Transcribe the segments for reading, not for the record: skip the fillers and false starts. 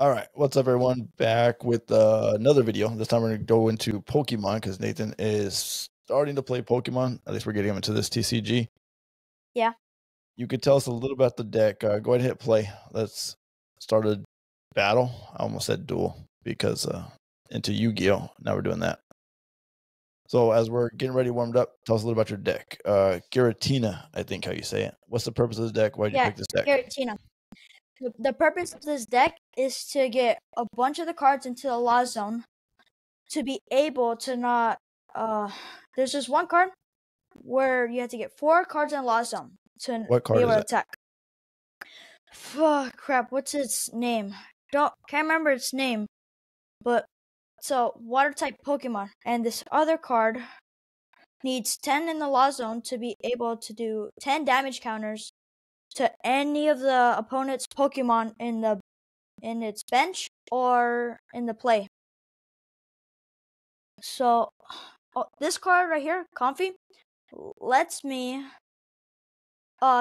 All right, what's up, everyone? Back with another video. This time we're going to go into Pokemon because Nathan is starting to play Pokemon. At least we're getting him into this TCG. Yeah. You could tell us a little about the deck. Go ahead and hit play. Let's start a battle. I almost said duel because into Yu-Gi-Oh! Now we're doing that. So as we're getting ready warmed up, tell us a little about your deck. Giratina, I think how you say it. What's the purpose of this deck? Why did you pick this deck? Giratina. The purpose of this deck is to get a bunch of the cards into the lost zone to be able to not there's just one card where you have to get 4 cards in the lost zone to be able to attack. Crap, what's its name? Can't remember its name. But so water type Pokemon, and this other card needs 10 in the lost zone to be able to do 10 damage counters to any of the opponent's Pokemon in its bench or in the play. So this card right here, Comfy, lets me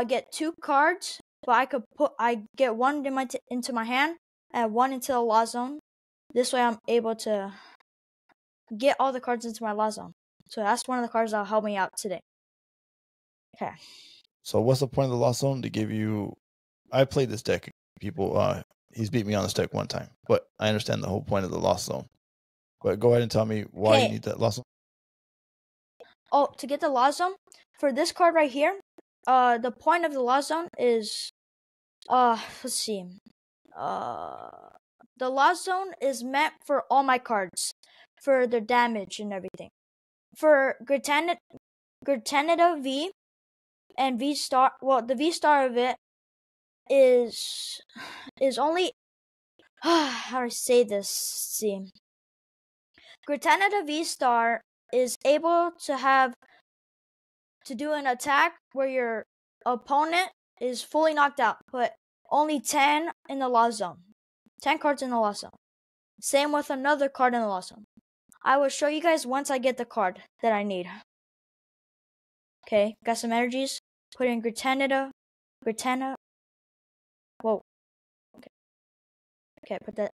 get 2 cards, but I get one into my hand and one into the lost zone. This way I'm able to get all the cards into my lost zone. So that's one of the cards that'll help me out today. Okay. So what's the point of the lost zone? To give you, I played this deck. People, he's beat me on this deck one time, but I understand the whole point of the lost zone. But go ahead and tell me why you need that lost zone. Oh, to get the lost zone for this card right here, the point of the lost zone is, let's see, the lost zone is meant for all my cards, for their damage and everything. For Giratina V and VStar, well, the VStar of it is only how do I say this? Let's see, Giratina VStar is able to do an attack where your opponent is fully knocked out, but only 10 in the lost zone. 10 cards in the lost zone. Same with another card in the lost zone. I will show you guys once I get the card that I need. Okay, got some energies. Put in Giratina. Whoa. Okay, put that.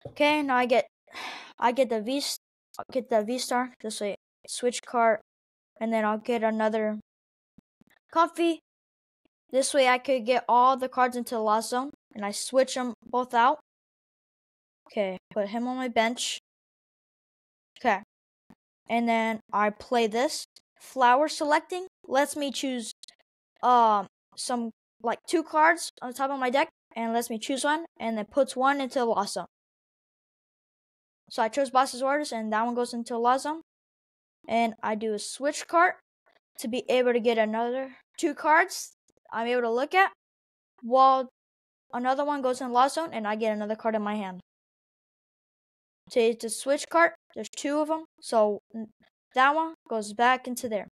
Okay, now I get the VStar. This way, switch card, and then I'll get another Comfy. This way I could get all the cards into the lost zone, and I switch them both out. Okay, put him on my bench. Okay, and then I play this. Flower selecting lets me choose some like 2 cards on the top of my deck, and lets me choose one, and then puts one into the lost zone. So I chose Boss's Orders, and that one goes into the lost zone. And I do a switch card to be able to get another 2 cards I'm able to look at, while another one goes in lost zone, and I get another card in my hand. So it's a switch card. There's 2 of them, so that one goes back into there.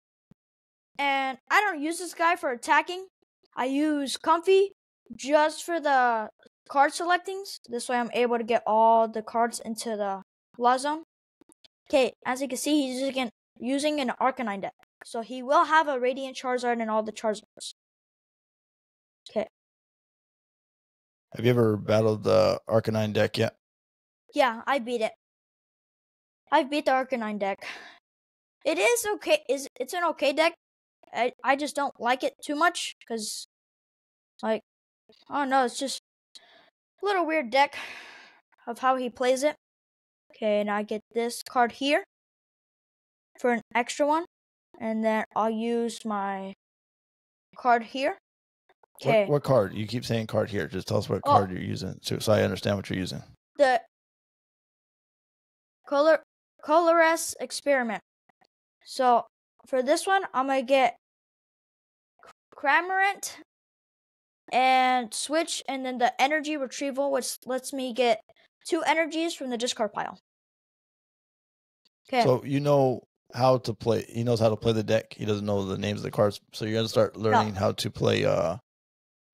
And I don't use this guy for attacking. I use Comfy just for the card selectings. This way I'm able to get all the cards into the lost zone. Okay, as you can see, he's using an Arcanine deck. So he will have a Radiant Charizard and all the Charizards. Okay. Have you ever battled the Arcanine deck yet? Yeah, I beat it. I beat the Arcanine deck. It is okay. It's an okay deck. I just don't like it too much because, like, I don't know, it's just a little weird deck of how he plays it. Okay, and I get this card here for an extra one, and then I'll use my card here. Okay. What card? You keep saying card here. Just tell us what card you're using, so I understand what you're using. The Colorless Experiment. So for this one, I'm gonna get Cramorant and switch, and then the energy retrieval, which lets me get 2 energies from the discard pile. Okay. So you know how to play. He knows how to play the deck. He doesn't know the names of the cards. So you're gonna start learning how to play.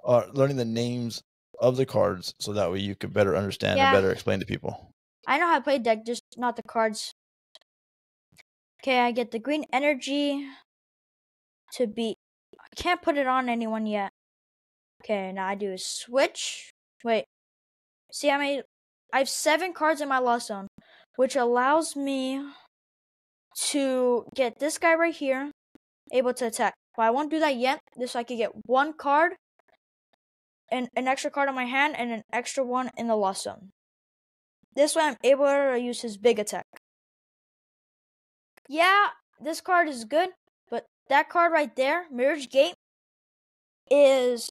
Learning the names of the cards, so that way you could better understand and better explain to people. I know how to play deck, just not the cards. Okay, I get the green energy to be. I can't put it on anyone yet. Okay, now I do a switch. Wait, see how many I have 7 cards in my Lost Zone, which allows me to get this guy right here able to attack. But I won't do that yet. This so I can get 1 card and an extra card on my hand and an extra one in the Lost Zone. This way I'm able to use his big attack. Yeah, this card is good, but that card right there, Mirage Gate, is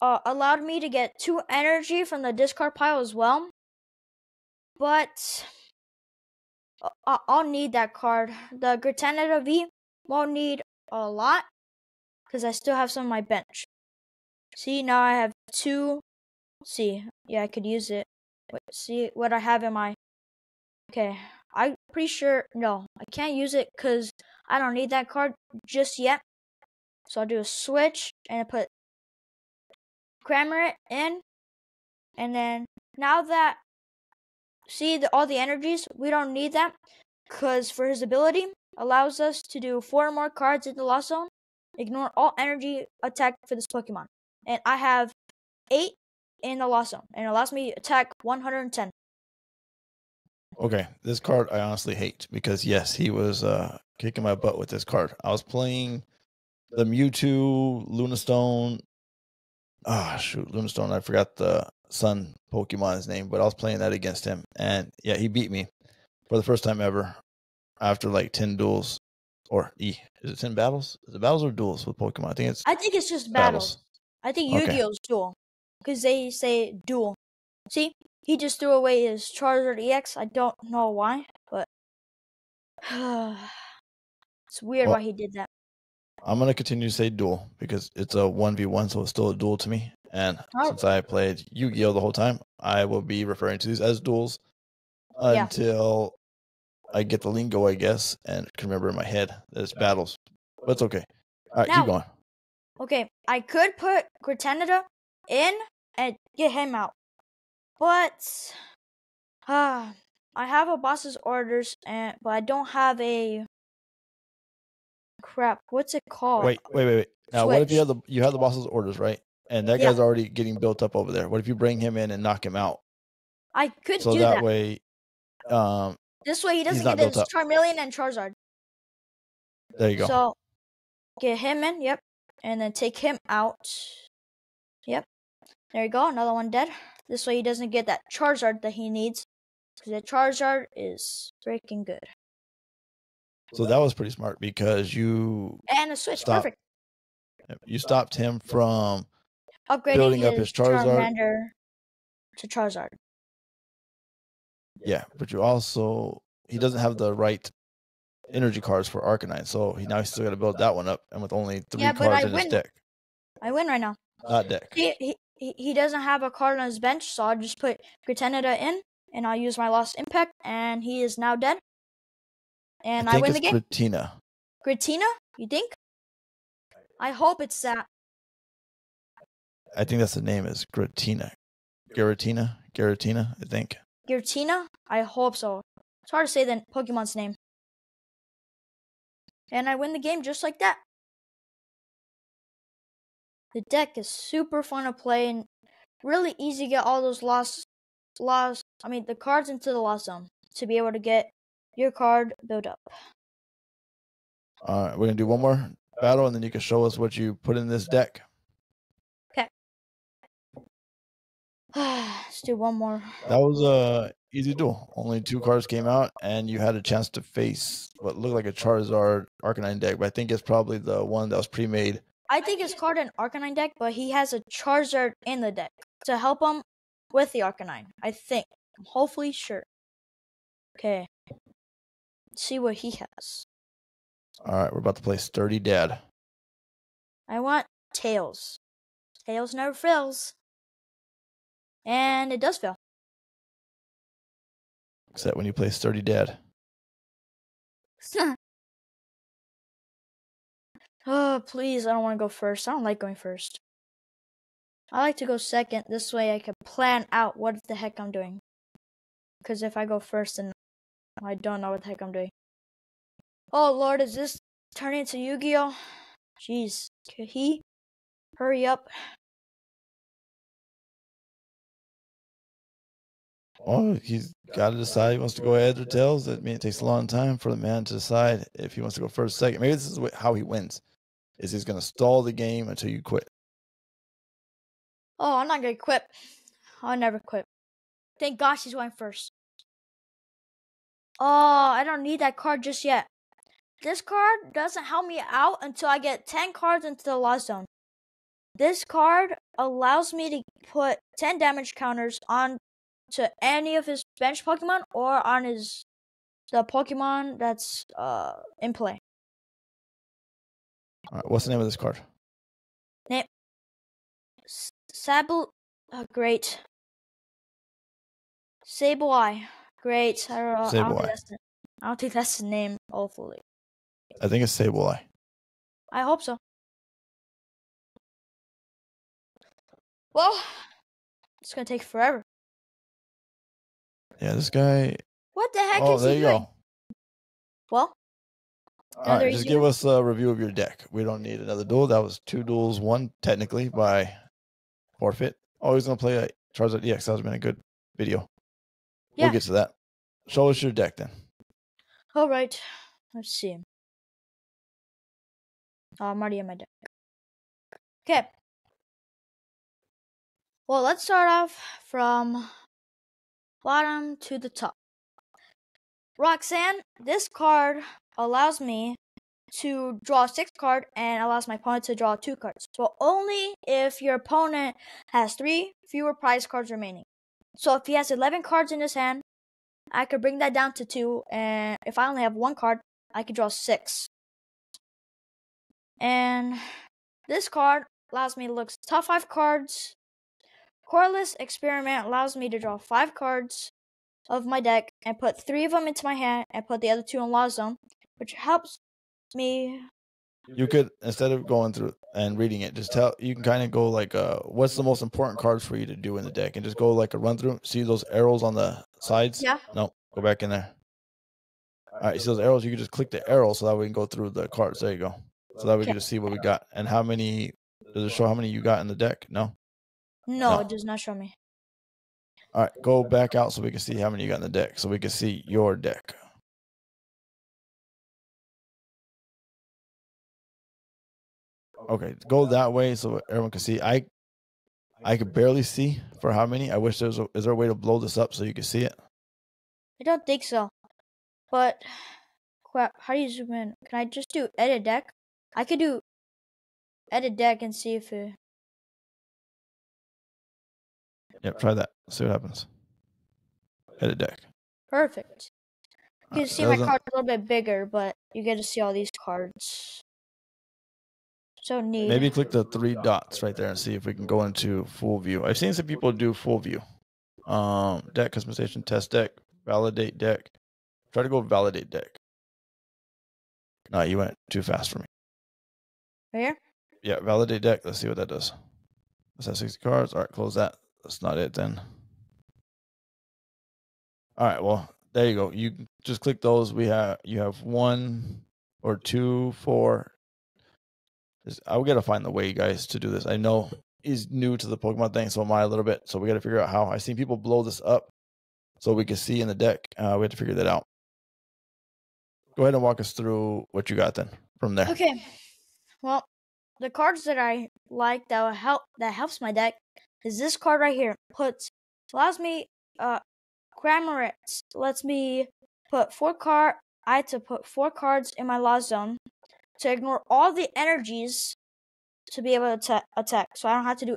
allowed me to get 2 energy from the discard pile as well. But I'll need that card. The Giratina V won't need a lot because I still have some on my bench. See, now I have 2. See, yeah, I could use it. Wait, see what I have in my... Okay, I'm pretty sure... No, I can't use it because I don't need that card just yet. So I'll do a switch and I put Cramorant in. And then now that... See, all the energies, we don't need that because for his ability, allows us to do 4 more cards in the Lost Zone. Ignore all energy attack for this Pokemon. And I have 8 in the Lost Zone. And it allows me to attack 110. Okay, this card I honestly hate because, yes, he was kicking my butt with this card. I was playing the Mewtwo, Lunastone. Lunastone. I forgot the Sun Pokemon's name, but I was playing that against him. And, yeah, he beat me for the first time ever after like 10 duels. Or is it 10 battles? Is it battles or duels with Pokemon? I think it's just battles. I think Yu-Gi-Oh's duel. Because they say duel. See? He just threw away his Charizard EX. I don't know why, but it's weird why he did that. I'm going to continue to say duel because it's a 1v1, so it's still a duel to me. And since I played Yu-Gi-Oh the whole time, I will be referring to these as duels until I get the lingo, I guess, and can remember in my head that it's battles. But it's okay. All right, keep going. Okay, I could put Giratina in and get him out. But I have a boss's orders, but I don't have a... Crap, what's it called? Wait. Now, what if you have the boss's orders, right? And that guy's already getting built up over there. What if you bring him in and knock him out? I could do that. So that way... this way he doesn't get his Charmeleon and Charizard. There you go. So, get him in, yep. And then take him out. Yep. There you go, another one dead. This way he doesn't get that Charizard that he needs. Because that Charizard is freaking good. So that was pretty smart because you... And a switch, perfect. You stopped him from upgrading building up his Charizard. Charmander to Charizard. Yeah, but you also... He doesn't have the right energy cards for Arcanine, so now he's still got to build that one up, and with only 3 cards in his deck. I win right now. Not deck. He doesn't have a card on his bench, so I'll just put Giratina in, and I'll use my Lost Impact, and he is now dead. And I win the game. Giratina. Giratina? You think? I hope it's that. I think that's the name is Giratina. Giratina, I think. Giratina? I hope so. It's hard to say the Pokemon's name. And I win the game just like that. The deck is super fun to play and really easy to get all those the cards into the Lost Zone to be able to get your card built up. All right, we're going to do one more battle and then you can show us what you put in this deck. Okay. Let's do one more. That was a easy duel. Only 2 cards came out and you had a chance to face what looked like a Charizard Arcanine deck, but I think it's probably the one that was pre-made. I think it's called an Arcanine deck, but he has a Charizard in the deck to help him with the Arcanine. I think. I'm hopefully sure. Okay. Let's see what he has. All right, we're about to play Sturdy Dad. I want Tails. Tails never fails. And it does fail. Except when you play Sturdy Dad. Oh, please, I don't want to go first. I don't like going first. I like to go second. This way I can plan out what the heck I'm doing. Because if I go first, then I don't know what the heck I'm doing. Oh, Lord, is this turning into Yu-Gi-Oh? Jeez. Could he hurry up? Oh, he's got to decide he wants to go heads or tails. I mean, it takes a long time for the man to decide if he wants to go first, second. Maybe this is how he wins. Is he's going to stall the game until you quit. Oh, I'm not gonna quit. I'll never quit. Thank gosh he's going first. Oh, I don't need that card just yet. This card doesn't help me out until I get 10 cards into the lost zone. This card allows me to put 10 damage counters on to any of his bench Pokemon or on the Pokemon that's in play. All right, what's the name of this card? Name great. Sableye, great. Sableye. I don't think that's the name. Hopefully, I think it's Sableye. I hope so. Well, it's gonna take forever. Yeah, this guy. What the heck Oh, is there he you doing? go. Well, All right, just give us a review of your deck. We don't need another duel. That was 2 duels, 1 technically by forfeit. Oh, he's gonna play a Charizard EX. That has been a good video. Yeah. We'll get to that. Show us your deck then. All right. Let's see. Oh, I'm already in my deck. Okay. Well, let's start off from bottom to the top. Roxanne, this card allows me to draw 6 cards and allows my opponent to draw 2 cards. So only if your opponent has 3 fewer prize cards remaining. So if he has 11 cards in his hand, I could bring that down to 2, and if I only have 1 card, I could draw 6. And this card allows me to look top 5 cards. Coreless Experiment allows me to draw 5 cards of my deck and put 3 of them into my hand and put the other 2 in Lost Zone, which helps me. You could, instead of going through and reading it, just you can kind of go like, what's the most important cards for you to do in the deck, and just go like a run through. See those arrows on the sides? Yeah. No, go back in there. All right, see those arrows? You can just click the arrow so that we can go through the cards. There you go. So that we can just see what we got and how many. Does it show how many you got in the deck? No. No, it does not show me. All right, go back out so we can see how many you got in the deck, so we can see your deck. Okay, go that way so everyone can see. I could barely see for how many. I wish is there a way to blow this up so you can see it? I don't think so. But crap, how do you zoom in? Can I just do edit deck? I could do edit deck and see if it. Yep, try that. See what happens. Edit deck. Perfect. You can see my card a little bit bigger, but you get to see all these cards. So neat. Maybe click the 3 dots right there and see if we can go into full view. I've seen some people do full view. Deck customization, test deck, validate deck. Try to go validate deck. No, you went too fast for me. Right here? Yeah, validate deck. Let's see what that does. Let's have 60 cards. All right, close that. That's not it then. All right, well, there you go. You just click those. You have 1 or 2, 4. I will gotta find the way, guys, to do this. I know he's new to the Pokemon thing, so am I a little bit. So we gotta figure out how. I've seen people blow this up so we can see in the deck. We have to figure that out. Go ahead and walk us through what you got then from there. Okay. Well, the cards that I like that helps my deck is this card right here. Allows me Cramorant lets me put 4 cards. I had to put 4 cards in my Lost Zone to ignore all the energies to be able to attack. So I don't have to do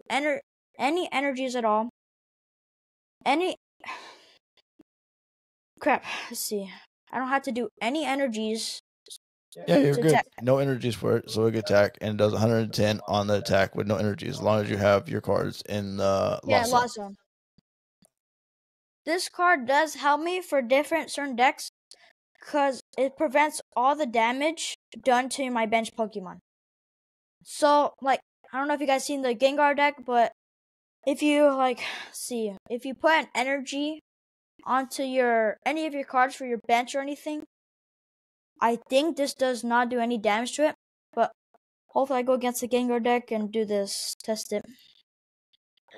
any energies at all. Crap. Let's see. I don't have to do any energies. Yeah, you're good. Attack. No energies for it, so it can attack, and it does 110 on the attack with no energies, as long as you have your cards in the Lost Zone. This card does help me for certain decks because it prevents all the damage done to my bench Pokemon. So, like, I don't know if you guys seen the Gengar deck, but if you if you put an energy onto any of your cards for your bench or anything, I think this does not do any damage to it. But hopefully I go against the Gengar deck and do this, test it.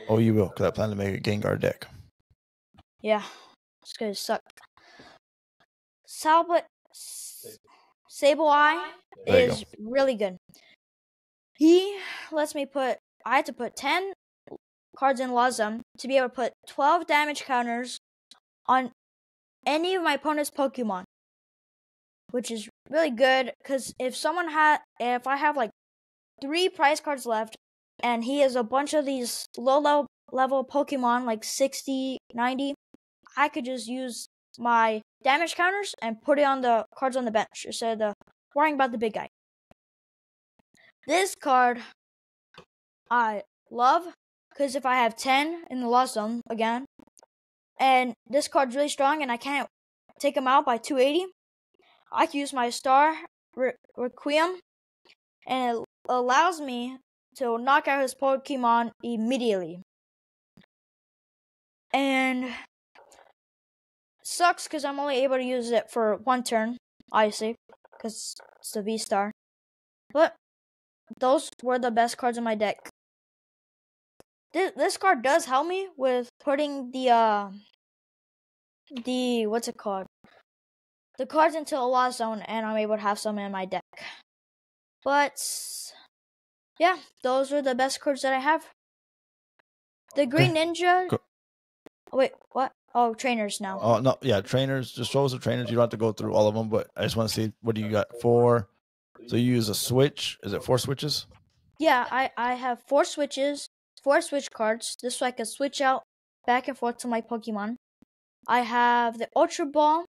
Oh, you will, because I plan to make a Gengar deck. Yeah, it's gonna suck. Sableye is really good. He lets me I had to put 10 cards in Lazum to be able to put 12 damage counters on any of my opponent's Pokemon, which is really good because if I have like 3 prize cards left and he has a bunch of these low level Pokemon like 60, 90, I could just use my damage counters and put it on the cards on the bench instead of worrying about the big guy. This card I love because if I have 10 in the Lost Zone again, and this card's really strong and I can't take him out by 280, I can use my Star Requiem and it allows me to knock out his Pokemon immediately. And sucks because I'm only able to use it for 1 turn, obviously, because it's the VStar. But those were the best cards in my deck. This card does help me with putting the what's it called? The cards into a Lost Zone, and I'm able to have some in my deck. But yeah, those are the best cards that I have. The Green Ninja. Wait, what? Oh, trainers now. Oh no, yeah, trainers. Just show us the trainers. You don't have to go through all of them, but I just want to see what do you got. 4. So you use a switch. Is it 4 switches? Yeah, I have 4 switches, 4 switch cards. This way I can switch out back and forth to my Pokemon. I have the Ultra Ball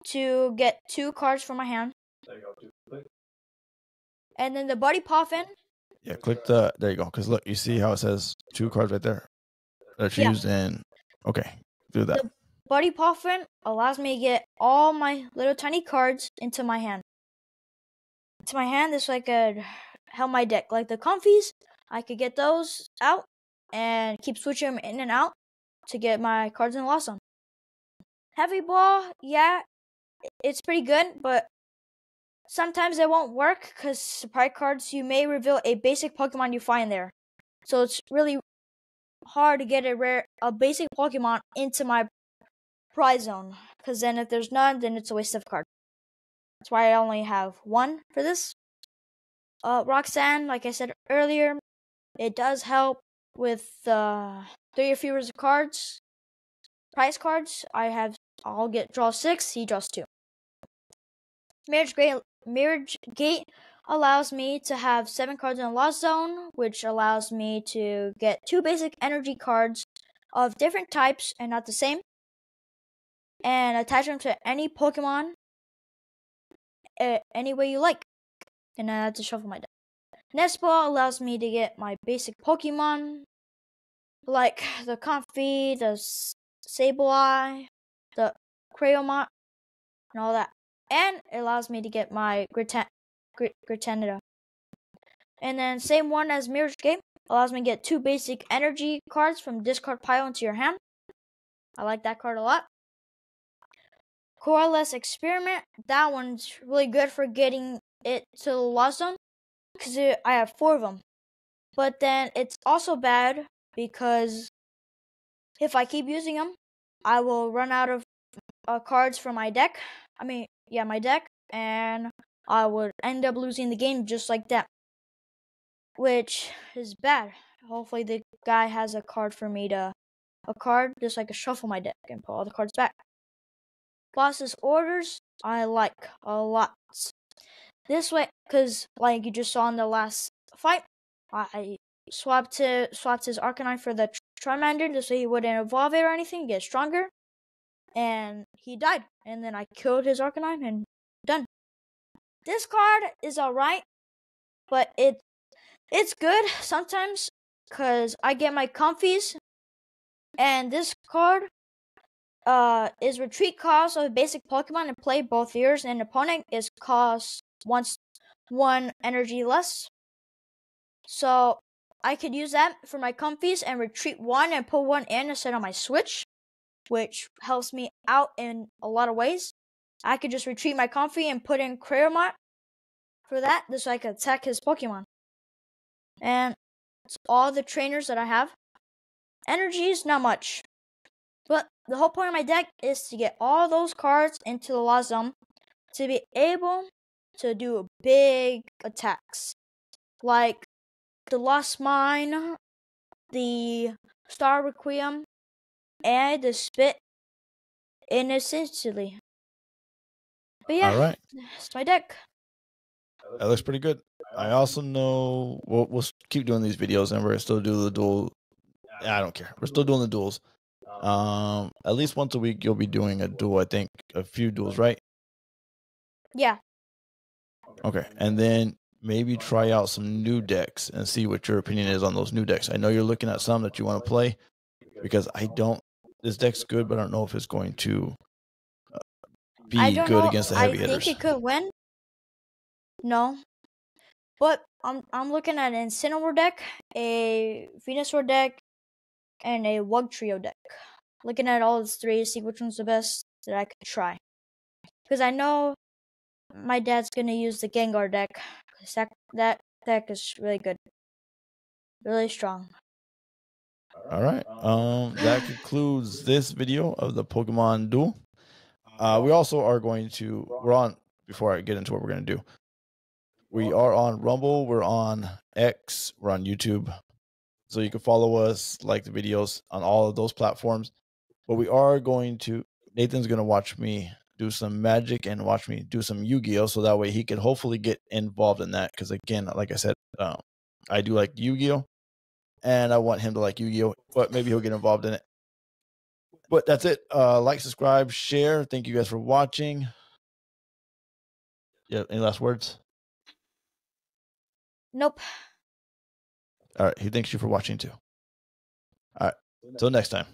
to get 2 cards from my hand. There you go. And then the Buddy Poffin. Yeah, click there you go. Because look, you see how it says 2 cards right there? That's used in. Okay, do that. The Buddy Poffin allows me to get all my little tiny cards into my hand. This way I could help my deck. Like the Comfies, I could get those out and keep switching them in and out to get my cards in Lost Zone. Heavy Ball, yeah, it's pretty good, but sometimes it won't work because surprise cards, you may reveal a basic Pokemon you find there. So it's really hard to get a basic Pokemon into my prize zone, because then if there's none, then it's a waste of card. That's why I only have 1 for this. Roxanne, like I said earlier, it does help with 3 or fewer cards. Prize cards, I'll draw 6, he draws 2. Marriage Gate allows me to have 7 cards in a Lost Zone, which allows me to get 2 basic energy cards of different types and not the same, and attach them to any Pokemon any way you like. And I have to shuffle my deck. Nest Ball allows me to get my basic Pokemon, like the Comfey, the Sableye, the Crayomat, and all that. And it allows me to get my Giratina. And then same one as Mirage Gate, allows me to get 2 basic energy cards from discard pile into your hand. I like that card a lot. Coreless Experiment, that one's really good for getting it to the Lost Zone, because I have 4 of them. But then it's also bad because if I keep using them, I will run out of cards from my deck. My deck, and I would end up losing the game just like that, which is bad. Hopefully the guy has a card for me just like a shuffle my deck and put all the cards back. Boss's Orders, I like a lot. This way, because like you just saw in the last fight, I swapped his Arcanine for the Charmander, just so he wouldn't evolve it or anything, get stronger. And he died. And then I killed his Arcanine and done. This card is alright, but it's good sometimes because I get my Comfies. And this card is retreat cost of a basic Pokemon and play both yours and opponent is cost 1 energy less. So I could use that for my Comfies and retreat 1 and put 1 in instead of my switch, which helps me out in a lot of ways. I could just retreat my Comfy and put in Crayomat for that, so I could attack his Pokemon. And it's all the trainers that I have. Energies, not much. But the whole point of my deck is to get all those cards into the Lazum to be able to do big attacks. Like the Lost Mine, the Star Requiem, and the Spit Innocently. But yeah, All right. that's my deck. That looks pretty good. I also know we'll keep doing these videos, and we're still do the duel. I don't care. We're still doing the duels. At least once a week, you'll be doing a duel. I think a few duels, right? Yeah. Okay, and then maybe try out some new decks and see what your opinion is on those new decks. I know you're looking at some that you want to play because I don't. This deck's good, but I don't know if it's going to be good against the heavy hitters. I think it could win. No. But I'm looking at an Incineroar deck, a Venusaur deck, and a Wugtrio deck. Looking at all these three to see which one's the best that I could try. Because I know my dad's gonna use the Gengar deck. That deck is really good. Really strong. All right. That concludes this video of the Pokemon duel. We also are going to. We're on. Before I get into what we're going to do, we are on Rumble. We're on X. We're on YouTube. So you can follow us, like the videos on all of those platforms. But we are going to. Nathan's going to watch me do some Magic and watch me do some Yu-Gi-Oh! So that way he can hopefully get involved in that. Because again, like I said, I do like Yu-Gi-Oh! And I want him to like Yu-Gi-Oh! But maybe he'll get involved in it. But that's it. Like, subscribe, share. Thank you guys for watching. Yeah, any last words? Nope. All right. He thanks you for watching too. All right. Till next time.